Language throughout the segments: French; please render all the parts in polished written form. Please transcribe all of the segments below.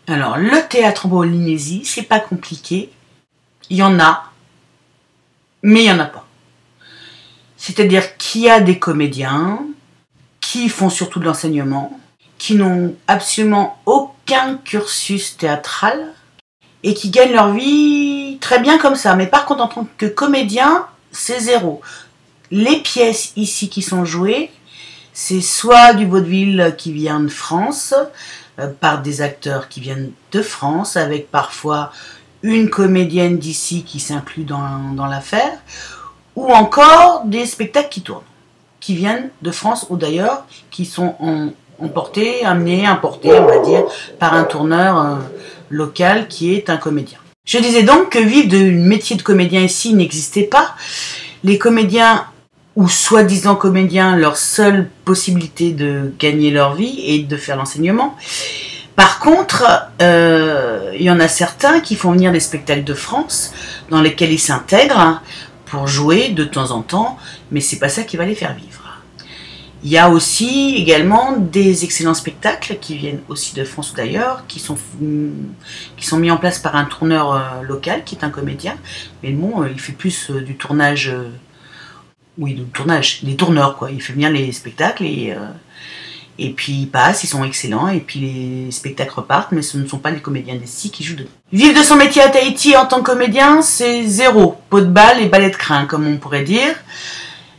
Alors, le théâtre en Polynésie, c'est pas compliqué. Il y en a, mais il y en a pas. C'est-à-dire qu'il y a des comédiens qui font surtout de l'enseignement, qui n'ont absolument aucun cursus théâtral et qui gagnent leur vie très bien comme ça. Mais par contre, en tant que comédien, c'est zéro. Les pièces ici qui sont jouées, c'est soit du vaudeville qui vient de France, par des acteurs qui viennent de France, avec parfois une comédienne d'ici qui s'inclut dans l'affaire, ou encore des spectacles qui tournent, qui viennent de France ou d'ailleurs, qui sont importés, importés, on va dire, par un tourneur local qui est un comédien. Je disais donc que vivre du métier de comédien ici n'existait pas. Les comédiens ou soi-disant comédiens, leur seule possibilité de gagner leur vie est de faire l'enseignement. Par contre, il y en a certains qui font venir des spectacles de France dans lesquels ils s'intègrent pour jouer de temps en temps, mais c'est pas ça qui va les faire vivre. Il y a aussi également des excellents spectacles qui viennent aussi de France ou d'ailleurs, qui sont mis en place par un tourneur local qui est un comédien, mais bon, il fait plus du tournage. Oui, le tournage, les tourneurs quoi. Il fait venir les spectacles et puis ils passent, ils sont excellents et puis les spectacles repartent, mais ce ne sont pas les comédiens d'ici qui jouent dedans. Vivre de son métier à Tahiti en tant que comédien, c'est zéro. Pot de balle et balai de crin, comme on pourrait dire.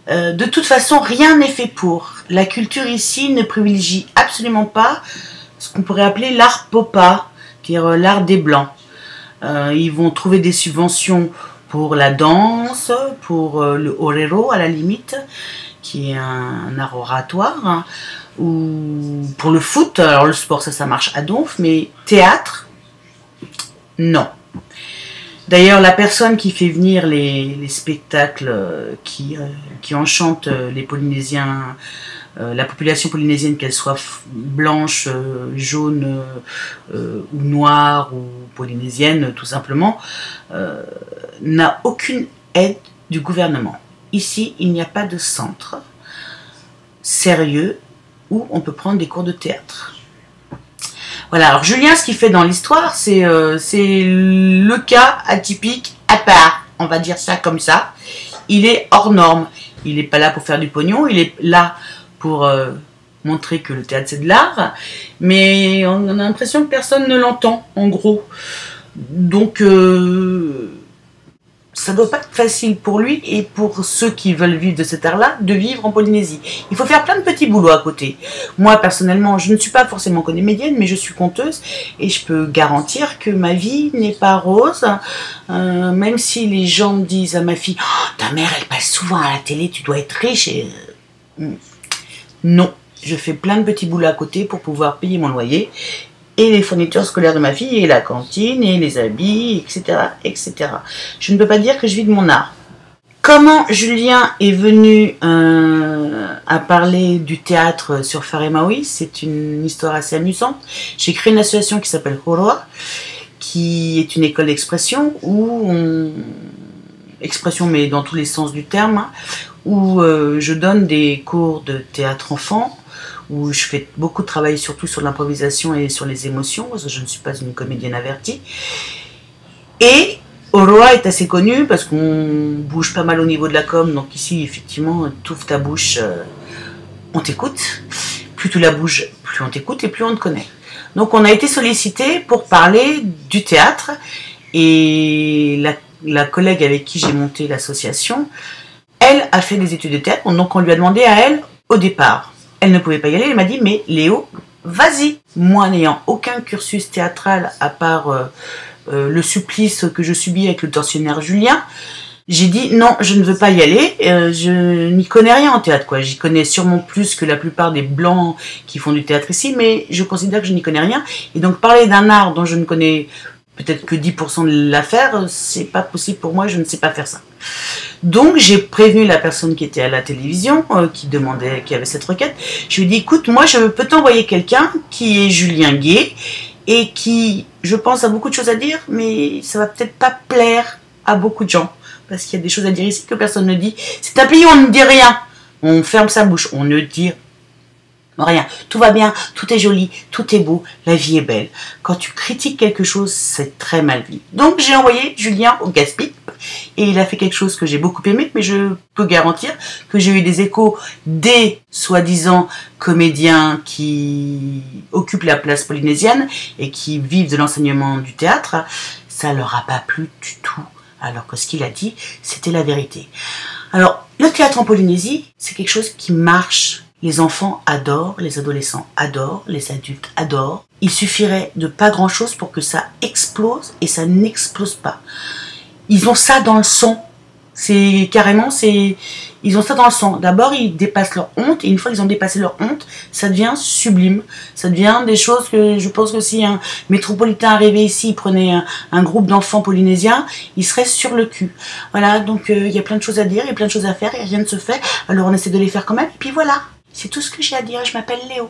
De toute façon, rien n'est fait pour. La culture ici ne privilégie absolument pas ce qu'on pourrait appeler l'art popa, c'est-à-dire l'art des blancs. Ils vont trouver des subventions pour la danse, pour le orero à la limite, qui est un art oratoire, hein, ou pour le foot. Alors le sport, ça marche à donf, mais théâtre, non. D'ailleurs, la personne qui fait venir les spectacles qui enchantent les Polynésiens, la population polynésienne, qu'elle soit blanche, jaune ou noire ou polynésienne tout simplement, n'a aucune aide du gouvernement. Ici, il n'y a pas de centre sérieux où on peut prendre des cours de théâtre. Voilà, alors Julien, ce qu'il fait dans l'histoire, c'est le cas atypique à part, on va dire ça comme ça. Il est hors norme, il n'est pas là pour faire du pognon, il est là pour montrer que le théâtre c'est de l'art, mais on a l'impression que personne ne l'entend, en gros. Donc, ça ne doit pas être facile pour lui et pour ceux qui veulent vivre de cet art-là, de vivre en Polynésie. Il faut faire plein de petits boulots à côté. Moi, personnellement, je ne suis pas forcément comédienne, mais je suis conteuse et je peux garantir que ma vie n'est pas rose. Même si les gens me disent à ma fille oh, « Ta mère, elle passe souvent à la télé, tu dois être riche. » et non, je fais plein de petits boulots à côté pour pouvoir payer mon loyer et les fournitures scolaires de ma fille, et la cantine, et les habits, etc., etc. Je ne peux pas dire que je vis de mon art. Comment Julien est venu à parler du théâtre sur Faremaui, c'est une histoire assez amusante. J'ai créé une association qui s'appelle Horoa, qui est une école d'expression, expression mais dans tous les sens du terme, hein, où je donne des cours de théâtre enfant, où je fais beaucoup de travail surtout sur l'improvisation et sur les émotions, parce que je ne suis pas une comédienne avertie. Et Horoa est assez connu parce qu'on bouge pas mal au niveau de la com, donc ici effectivement, t'ouvres ta bouche, on t'écoute. Plus tu la bouges, plus on t'écoute et plus on te connaît. Donc on a été sollicité pour parler du théâtre, et la collègue avec qui j'ai monté l'association, elle a fait des études de théâtre, donc on lui a demandé à elle au départ. Elle ne pouvait pas y aller, elle m'a dit « Mais Léo, vas-y !» Moi, n'ayant aucun cursus théâtral à part le supplice que je subis avec le tortionnaire Julien, j'ai dit « Non, je ne veux pas y aller, je n'y connais rien en théâtre, quoi. J'y connais sûrement plus que la plupart des blancs qui font du théâtre ici, mais je considère que je n'y connais rien. Et donc, parler d'un art dont je ne connais peut-être que 10% de l'affaire, c'est pas possible pour moi, je ne sais pas faire ça. » Donc j'ai prévenu la personne qui était à la télévision, qui avait cette requête. Je lui ai dit, écoute, moi je peux t'envoyer quelqu'un qui est Julien Gay et qui, je pense, a beaucoup de choses à dire, mais ça va peut-être pas plaire à beaucoup de gens, parce qu'il y a des choses à dire ici que personne ne dit. C'est un pays où on ne dit rien, on ferme sa bouche, on ne dit Rien. Tout va bien, tout est joli, tout est beau, la vie est belle. Quand tu critiques quelque chose, c'est très mal vu. Donc j'ai envoyé Julien au gaspille et il a fait quelque chose que j'ai beaucoup aimé, mais je peux garantir que j'ai eu des échos des soi-disant comédiens qui occupent la place polynésienne et qui vivent de l'enseignement du théâtre. Ça leur a pas plu du tout, alors que ce qu'il a dit, c'était la vérité. Alors, le théâtre en Polynésie, c'est quelque chose qui marche. Les enfants adorent, les adolescents adorent, les adultes adorent. Il suffirait de pas grand-chose pour que ça explose et ça n'explose pas. Ils ont ça dans le sang. C'est carrément, ils ont ça dans le sang. D'abord, ils dépassent leur honte et une fois qu'ils ont dépassé leur honte, ça devient sublime. Ça devient des choses que je pense que si un métropolitain arrivait ici, il prenait un groupe d'enfants polynésiens, il serait sur le cul. Voilà, donc il y a plein de choses à dire, il y a plein de choses à faire et rien ne se fait. Alors on essaie de les faire quand même et puis voilà. C'est tout ce que j'ai à dire. Je m'appelle Léo.